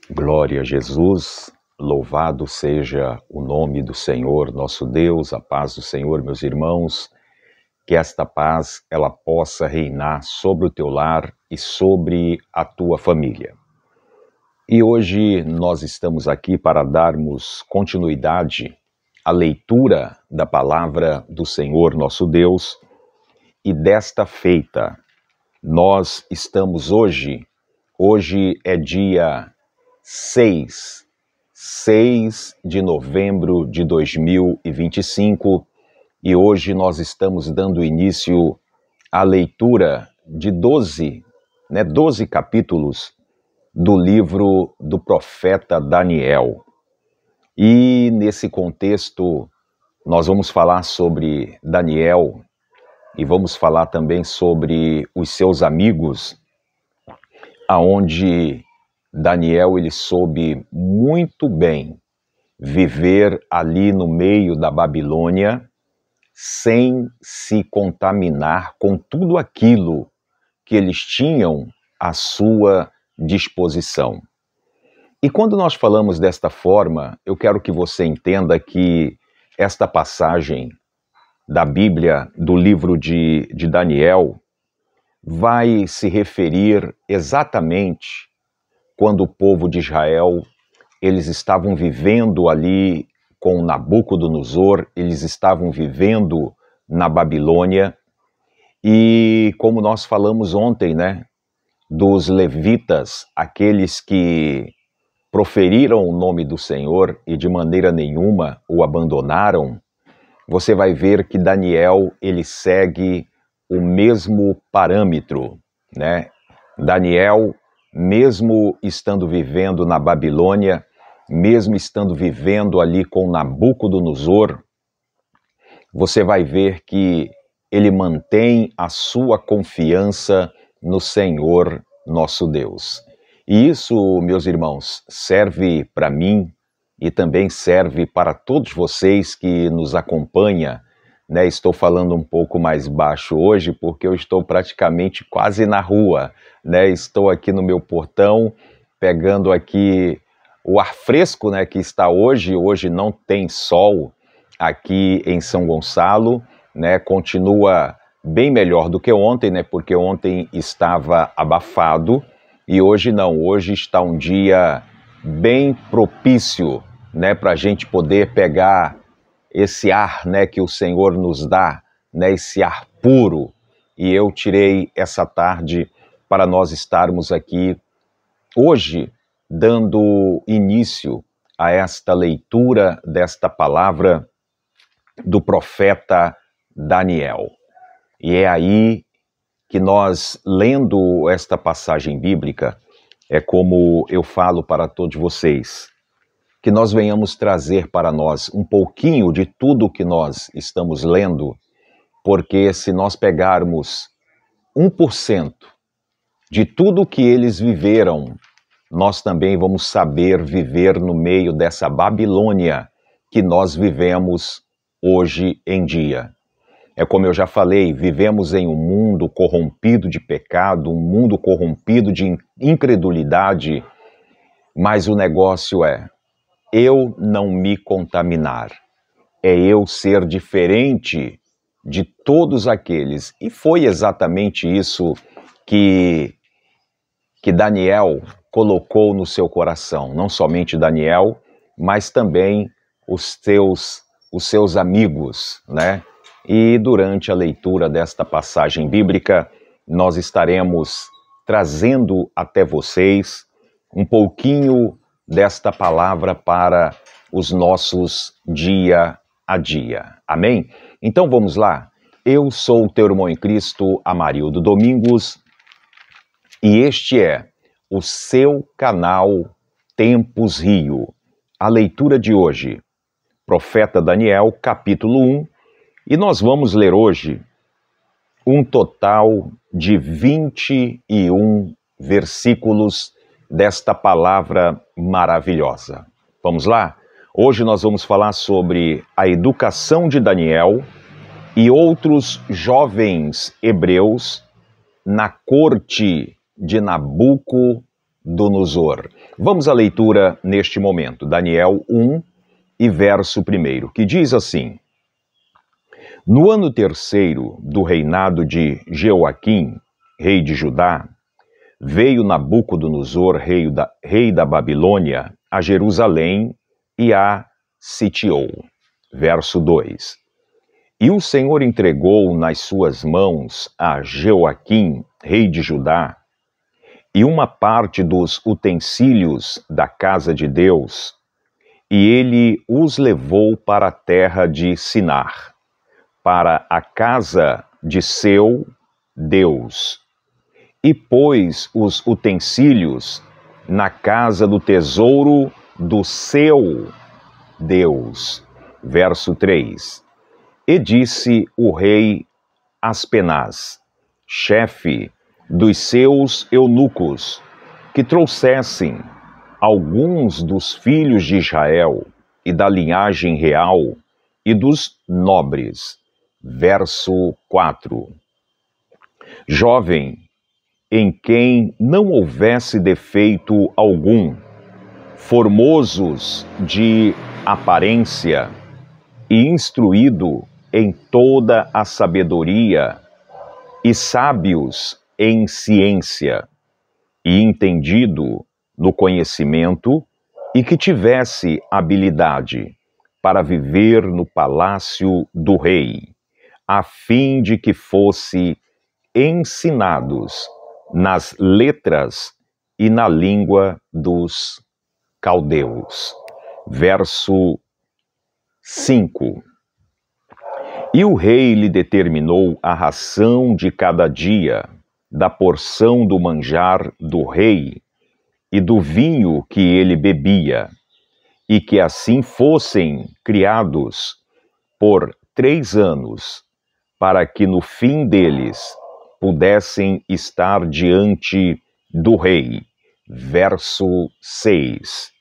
Glória a Jesus, louvado seja o nome do Senhor, nosso Deus, a paz do Senhor, meus irmãos, que esta paz ela possa reinar sobre o teu lar e sobre a tua família. E hoje nós estamos aqui para darmos continuidade à leitura da palavra do Senhor, nosso Deus, e desta feita nós estamos hoje é dia 6 de novembro de 2025 e hoje nós estamos dando início à leitura de 12 capítulos do livro do profeta Daniel. E nesse contexto nós vamos falar sobre Daniel e vamos falar também sobre os seus amigos, aonde Daniel ele soube muito bem viver ali no meio da Babilônia sem se contaminar com tudo aquilo que eles tinham à sua disposição. E quando nós falamos desta forma, eu quero que você entenda que esta passagem da Bíblia, do livro de Daniel, vai se referir exatamente quando o povo de Israel, eles estavam vivendo ali com Nabucodonosor, eles estavam vivendo na Babilônia, e como nós falamos ontem, dos levitas, aqueles que proferiram o nome do Senhor e de maneira nenhuma o abandonaram, você vai ver que Daniel, ele segue o mesmo parâmetro, Daniel, mesmo estando vivendo na Babilônia, mesmo estando vivendo ali com Nabucodonosor, você vai ver que ele mantém a sua confiança no Senhor nosso Deus. E isso, meus irmãos, serve para mim e também serve para todos vocês que nos acompanham. Estou falando um pouco mais baixo hoje porque eu estou praticamente quase na rua, Estou aqui no meu portão, pegando aqui o ar fresco, que está hoje. Hoje não tem sol aqui em São Gonçalo, Continua bem melhor do que ontem, porque ontem estava abafado e hoje não. Hoje está um dia bem propício, para a gente poder pegar esse ar, que o Senhor nos dá, esse ar puro. E eu tirei essa tarde para nós estarmos aqui hoje dando início a esta leitura desta palavra do profeta Daniel. E é aí que nós, lendo esta passagem bíblica, é como eu falo para todos vocês, que nós venhamos trazer para nós um pouquinho de tudo que nós estamos lendo, porque se nós pegarmos 1% de tudo que eles viveram, nós também vamos saber viver no meio dessa Babilônia que nós vivemos hoje em dia. É como eu já falei, vivemos em um mundo corrompido de pecado, um mundo corrompido de incredulidade, mas o negócio é eu não me contaminar, é eu ser diferente de todos aqueles. E foi exatamente isso que Daniel colocou no seu coração, não somente Daniel, mas também os seus amigos, E durante a leitura desta passagem bíblica, nós estaremos trazendo até vocês um pouquinho desta palavra para os nossos dia a dia. Amém? Então vamos lá. Eu sou o teu irmão em Cristo, Amarildo Domingos, e este é o seu canal Tempos Rio. A leitura de hoje, Profeta Daniel, capítulo 1, e nós vamos ler hoje um total de 21 versículos desta palavra maravilhosa. Vamos lá? Hoje nós vamos falar sobre a educação de Daniel e outros jovens hebreus na corte de Nabucodonosor. Nabucodonosor. Vamos à leitura neste momento, Daniel 1 e verso 1, que diz assim: No ano terceiro do reinado de Jeoaquim, rei de Judá, veio Nabucodonosor, rei da Babilônia, a Jerusalém e a sitiou. Verso 2. E o Senhor entregou nas suas mãos a Jeoaquim, rei de Judá, e uma parte dos utensílios da casa de Deus, e ele os levou para a terra de Sinar, para a casa de seu Deus, e pôs os utensílios na casa do tesouro do seu Deus. Verso 3. E disse o rei Aspenaz, chefe dos seus eunucos, que trouxessem alguns dos filhos de Israel e da linhagem real e dos nobres. Verso 4. Jovem, em quem não houvesse defeito algum, formosos de aparência e instruído em toda a sabedoria e sábios em ciência e entendido no conhecimento e que tivesse habilidade para viver no palácio do rei, a fim de que fosse ensinados nas letras e na língua dos caldeus. Verso 5. E o rei lhe determinou a ração de cada dia, da porção do manjar do rei e do vinho que ele bebia, e que assim fossem criados por 3 anos, para que no fim deles pudessem estar diante do rei. Verso 6.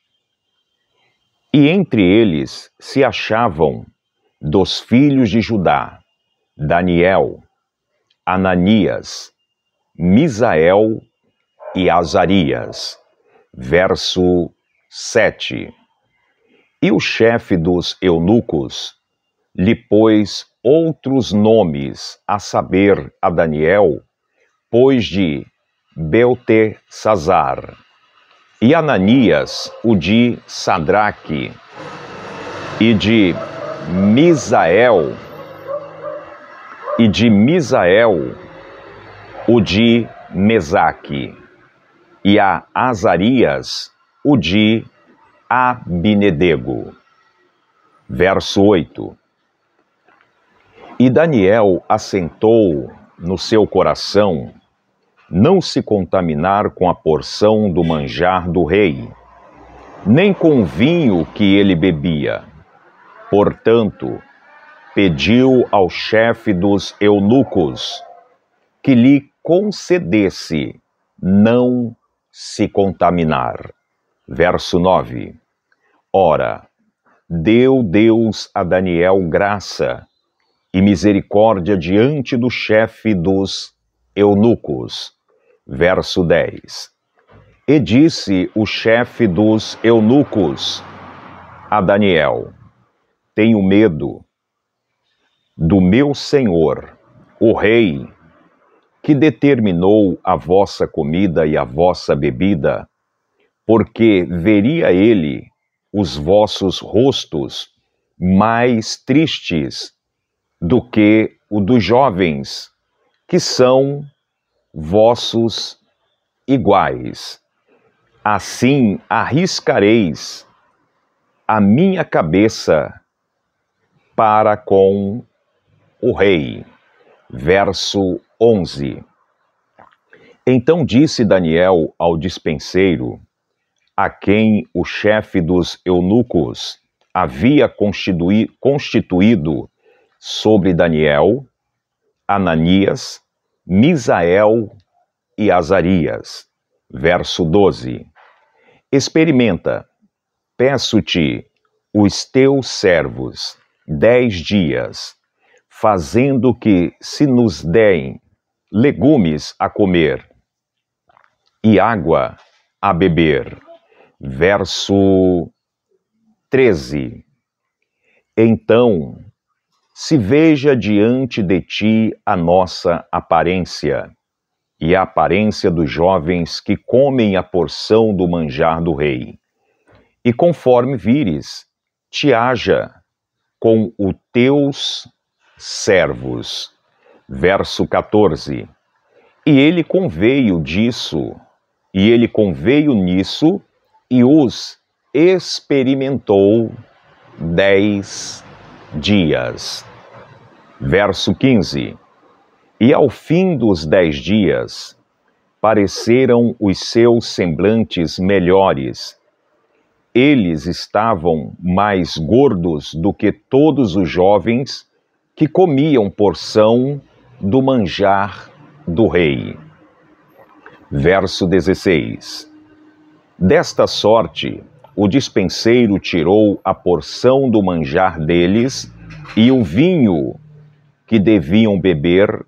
E entre eles se achavam dos filhos de Judá, Daniel, Ananias, Misael e Azarias. Verso 7. E o chefe dos eunucos lhe pôs outros nomes, a saber, a Daniel, pôs de Beltesazar, e Ananias o de Sadraque, e de Misael o de Mesaque, e a Azarias o de Abinedego. Verso 8. E Daniel assentou no seu coração não se contaminar com a porção do manjar do rei, nem com o vinho que ele bebia. Portanto, pediu ao chefe dos eunucos que lhe concedesse não se contaminar. Verso 9. Ora, deu Deus a Daniel graça e misericórdia diante do chefe dos eunucos. Verso 10. E disse o chefe dos eunucos a Daniel: tenho medo do meu senhor, o rei, que determinou a vossa comida e a vossa bebida, porque veria ele os vossos rostos mais tristes do que o dos jovens, que são vossos iguais. Assim arriscareis a minha cabeça para com o rei. Verso 11. Então disse Daniel ao despenseiro, a quem o chefe dos eunucos havia constituído sobre Daniel, Ananias, Misael e Azarias. Verso 12. Experimenta, peço-te, os teus servos 10 dias, fazendo que se nos deem legumes a comer e água a beber. Verso 13. Então, se veja diante de ti a nossa aparência, e a aparência dos jovens que comem a porção do manjar do rei. E conforme vires, te haja com os teus servos. Verso 14. E ele conveio nisso, e os experimentou 10 dias. Verso 15. E ao fim dos 10 dias, pareceram os seus semblantes melhores. Eles estavam mais gordos do que todos os jovens que comiam porção do manjar do rei. Verso 16. Desta sorte, o despenseiro tirou a porção do manjar deles e o vinho que deviam beber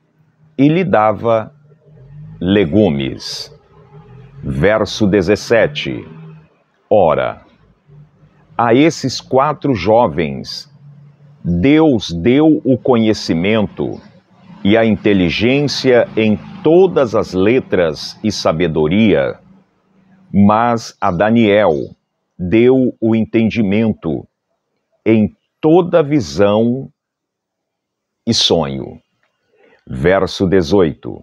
e lhe dava legumes. Verso 17. Ora, a esses 4 jovens, Deus deu o conhecimento e a inteligência em todas as letras e sabedoria, mas a Daniel deu o entendimento em toda visão e sonho. Verso 18.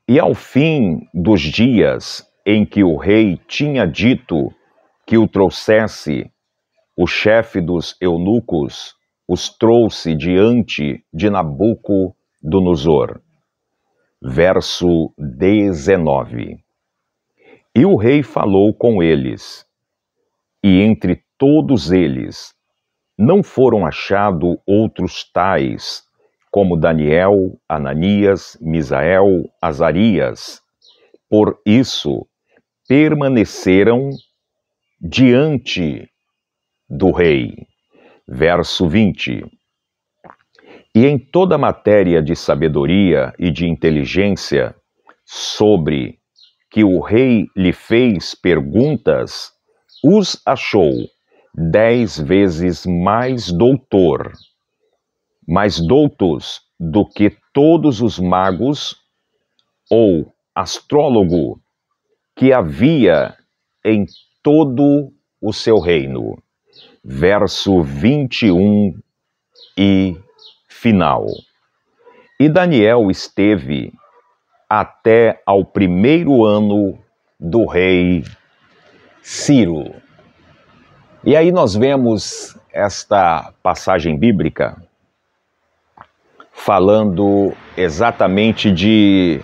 E ao fim dos dias em que o rei tinha dito que o trouxesse, o chefe dos eunucos os trouxe diante de Nabucodonosor. Verso 19. E o rei falou com eles, e entre todos eles não foram achados outros tais, como Daniel, Ananias, Misael, Azarias. Por isso, permaneceram diante do rei. Verso 20. E em toda matéria de sabedoria e de inteligência, sobre que o rei lhe fez perguntas, os achou 10 vezes mais doutos do que todos os magos ou astrólogo que havia em todo o seu reino. Verso 21 e final. E Daniel esteve até ao 1º ano do rei Ciro. E aí nós vemos esta passagem bíblica falando exatamente de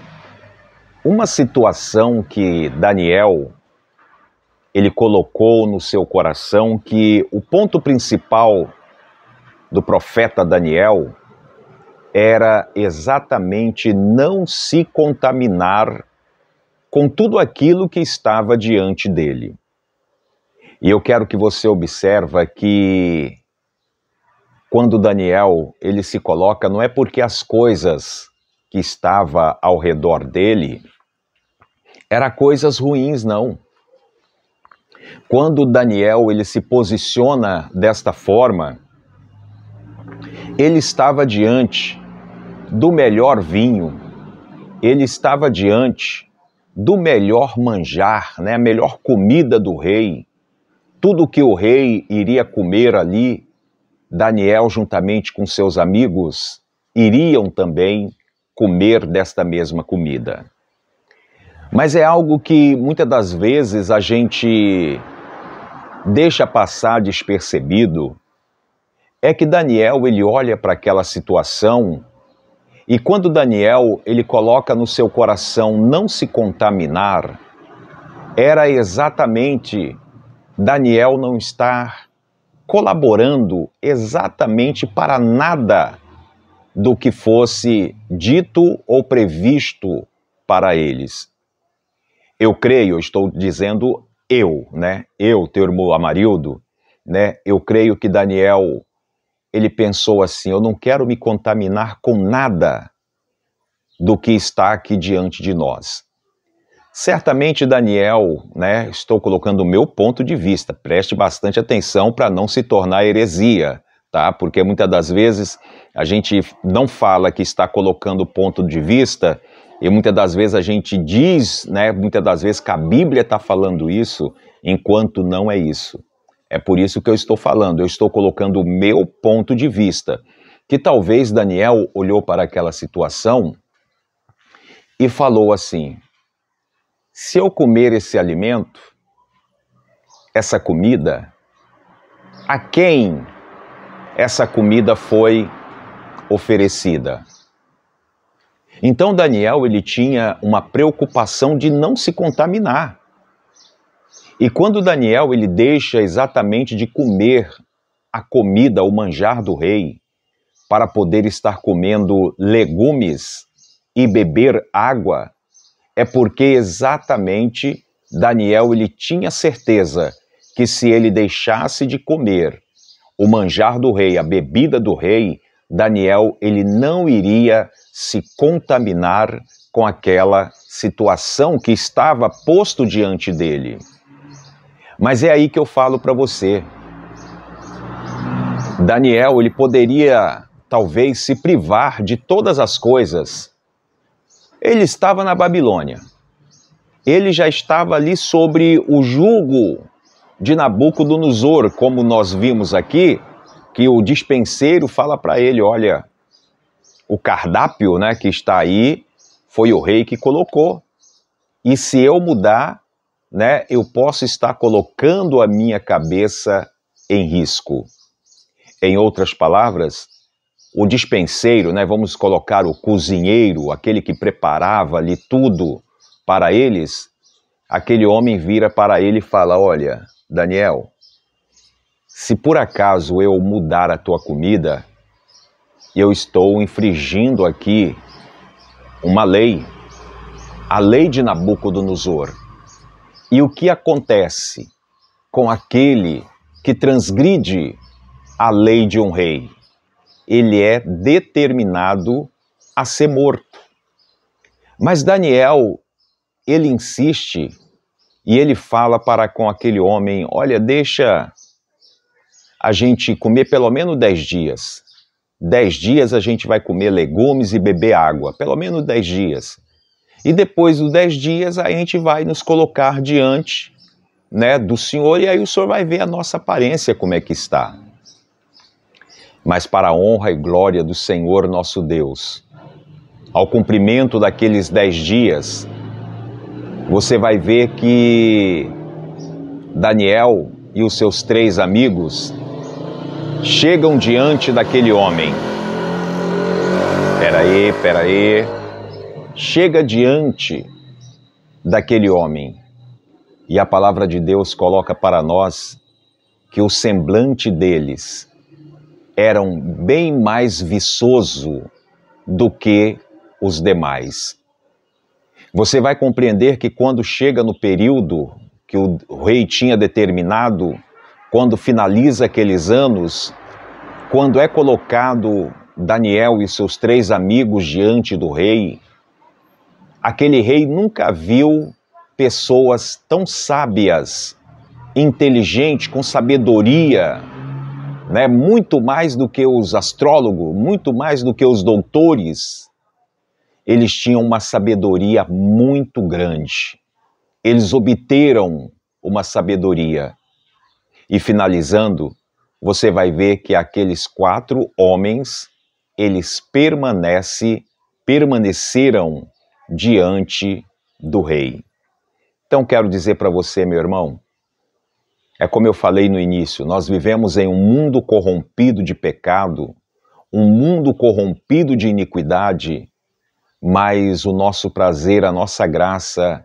uma situação que Daniel ele colocou no seu coração, que o ponto principal do profeta Daniel era exatamente não se contaminar com tudo aquilo que estava diante dele. E eu quero que você observe que quando Daniel ele se coloca, não é porque as coisas que estavam ao redor dele eram coisas ruins, não. Quando Daniel ele se posiciona desta forma, ele estava diante do melhor vinho, ele estava diante do melhor manjar, né, a melhor comida do rei. Tudo que o rei iria comer ali, Daniel, juntamente com seus amigos, iriam também comer desta mesma comida. Mas é algo que muitas das vezes a gente deixa passar despercebido, é que Daniel ele olha para aquela situação e quando Daniel ele coloca no seu coração não se contaminar, era exatamente Daniel não estar colaborando exatamente para nada do que fosse dito ou previsto para eles. Eu creio, eu estou dizendo né? Eu, teu irmão Amarildo, né? Eu creio que Daniel, ele pensou assim, eu não quero me contaminar com nada do que está aqui diante de nós. Certamente, Daniel, né, estou colocando o meu ponto de vista, preste bastante atenção para não se tornar heresia, tá? Porque muitas das vezes a gente não fala que está colocando o ponto de vista e muitas das vezes a gente diz, né, muitas das vezes que a Bíblia está falando isso, enquanto não é isso. É por isso que eu estou falando, eu estou colocando o meu ponto de vista, que talvez Daniel olhou para aquela situação e falou assim: se eu comer esse alimento, essa comida, a quem essa comida foi oferecida? Então Daniel, ele tinha uma preocupação de não se contaminar. E quando Daniel, ele deixa exatamente de comer a comida, o manjar do rei, para poder estar comendo legumes e beber água, é porque exatamente Daniel, ele tinha certeza que se ele deixasse de comer o manjar do rei, a bebida do rei, Daniel, ele não iria se contaminar com aquela situação que estava posto diante dele. Mas é aí que eu falo para você. Daniel, ele poderia talvez se privar de todas as coisas. Ele estava na Babilônia. Ele já estava ali sobre o jugo de Nabucodonosor, como nós vimos aqui, que o dispenseiro fala para ele: olha, o cardápio, né, que está aí foi o rei que colocou. E se eu mudar, né, eu posso estar colocando a minha cabeça em risco. Em outras palavras, o dispenseiro, né, vamos colocar o cozinheiro, aquele que preparava ali tudo para eles, aquele homem vira para ele e fala: olha, Daniel, se por acaso eu mudar a tua comida, eu estou infringindo aqui uma lei, a lei de Nabucodonosor. E o que acontece com aquele que transgride a lei de um rei? Ele é determinado a ser morto. Mas Daniel, ele insiste e ele fala para com aquele homem: olha, deixa a gente comer pelo menos 10 dias. 10 dias a gente vai comer legumes e beber água, pelo menos 10 dias. E depois dos 10 dias a gente vai nos colocar diante, né, do Senhor, e aí o Senhor vai ver a nossa aparência como é que está. Mas para a honra e glória do Senhor nosso Deus, ao cumprimento daqueles 10 dias, você vai ver que Daniel e os seus 3 amigos chegam diante daquele homem. Peraí. Chega diante daquele homem. E a palavra de Deus coloca para nós que o semblante deles era bem mais viçoso do que os demais. Você vai compreender que quando chega no período que o rei tinha determinado, quando finaliza aqueles anos, quando é colocado Daniel e seus 3 amigos diante do rei, aquele rei nunca viu pessoas tão sábias, inteligentes, com sabedoria, né? Muito mais do que os astrólogos, muito mais do que os doutores. Eles tinham uma sabedoria muito grande. Eles obteram uma sabedoria. E finalizando, você vai ver que aqueles 4 homens, eles permaneceram diante do rei. Então quero dizer para você, meu irmão, é como eu falei no início, nós vivemos em um mundo corrompido de pecado, um mundo corrompido de iniquidade, mas o nosso prazer, a nossa graça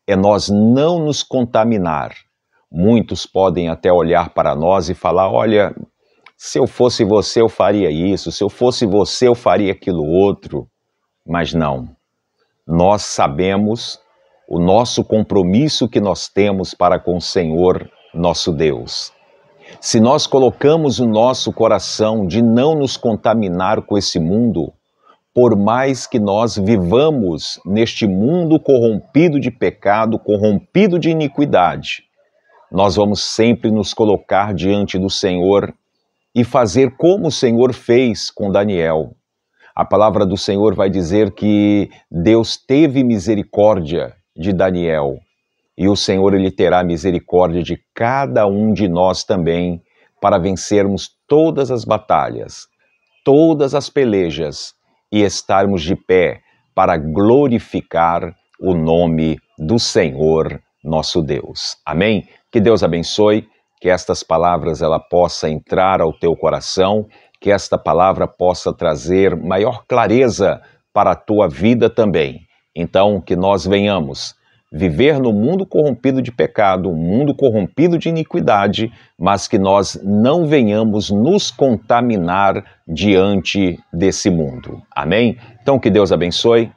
é nós não nos contaminar. Muitos podem até olhar para nós e falar: olha, se eu fosse você eu faria isso, se eu fosse você eu faria aquilo outro. Mas não. Nós sabemos o nosso compromisso que nós temos para com o Senhor, nosso Deus. Se nós colocamos o nosso coração de não nos contaminar com esse mundo, por mais que nós vivamos neste mundo corrompido de pecado, corrompido de iniquidade, nós vamos sempre nos colocar diante do Senhor e fazer como o Senhor fez com Daniel. A palavra do Senhor vai dizer que Deus teve misericórdia de Daniel e o Senhor ele terá misericórdia de cada um de nós também para vencermos todas as batalhas, todas as pelejas e estarmos de pé para glorificar o nome do Senhor nosso Deus. Amém? Que Deus abençoe, que estas palavras ela possa entrar ao teu coração, que esta palavra possa trazer maior clareza para a tua vida também. Então, que nós venhamos viver no mundo corrompido de pecado, um mundo corrompido de iniquidade, mas que nós não venhamos nos contaminar diante desse mundo. Amém? Então, que Deus abençoe.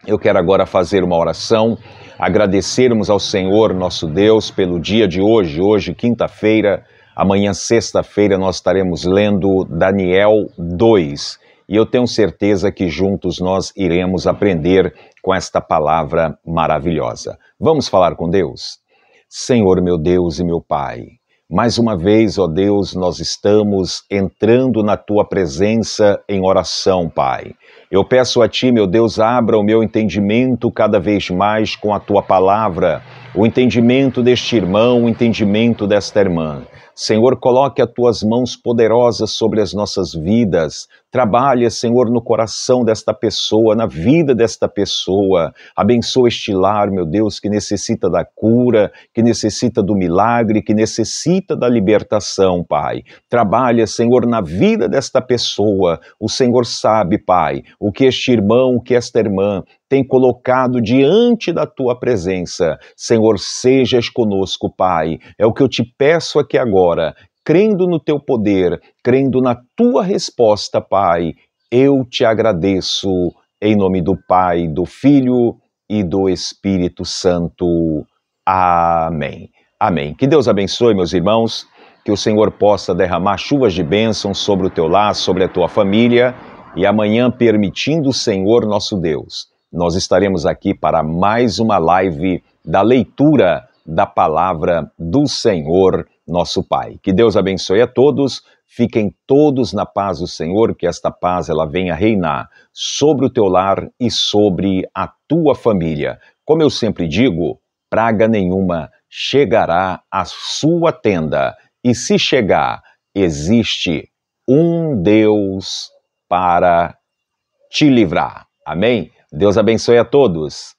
Eu quero agora fazer uma oração, agradecermos ao Senhor nosso Deus pelo dia de hoje, quinta-feira, amanhã sexta-feira nós estaremos lendo Daniel 2, e eu tenho certeza que juntos nós iremos aprender com esta palavra maravilhosa. Vamos falar com Deus? Senhor meu Deus e meu Pai, mais uma vez, ó Deus, nós estamos entrando na Tua presença em oração, Pai. Eu peço a Ti, meu Deus, abra o meu entendimento cada vez mais com a Tua palavra, o entendimento deste irmão, o entendimento desta irmã. Senhor, coloque as Tuas mãos poderosas sobre as nossas vidas. Trabalhe, Senhor, no coração desta pessoa, na vida desta pessoa. Abençoa este lar, meu Deus, que necessita da cura, que necessita do milagre, que necessita da libertação, Pai. Trabalha, Senhor, na vida desta pessoa. O Senhor sabe, Pai, o que este irmão, o que esta irmã tem colocado diante da Tua presença. Senhor, sejas conosco, Pai. É o que eu te peço aqui agora. Crendo no Teu poder, crendo na Tua resposta, Pai, eu te agradeço em nome do Pai, do Filho e do Espírito Santo. Amém. Amém. Que Deus abençoe, meus irmãos, que o Senhor possa derramar chuvas de bênção sobre o teu lar, sobre a tua família, e amanhã, permitindo o Senhor nosso Deus, nós estaremos aqui para mais uma live da leitura da palavra do Senhor nosso Pai. Que Deus abençoe a todos, fiquem todos na paz do Senhor, que esta paz ela venha reinar sobre o teu lar e sobre a tua família. Como eu sempre digo, praga nenhuma chegará à sua tenda, e se chegar, existe um Deus para te livrar. Amém? Deus abençoe a todos.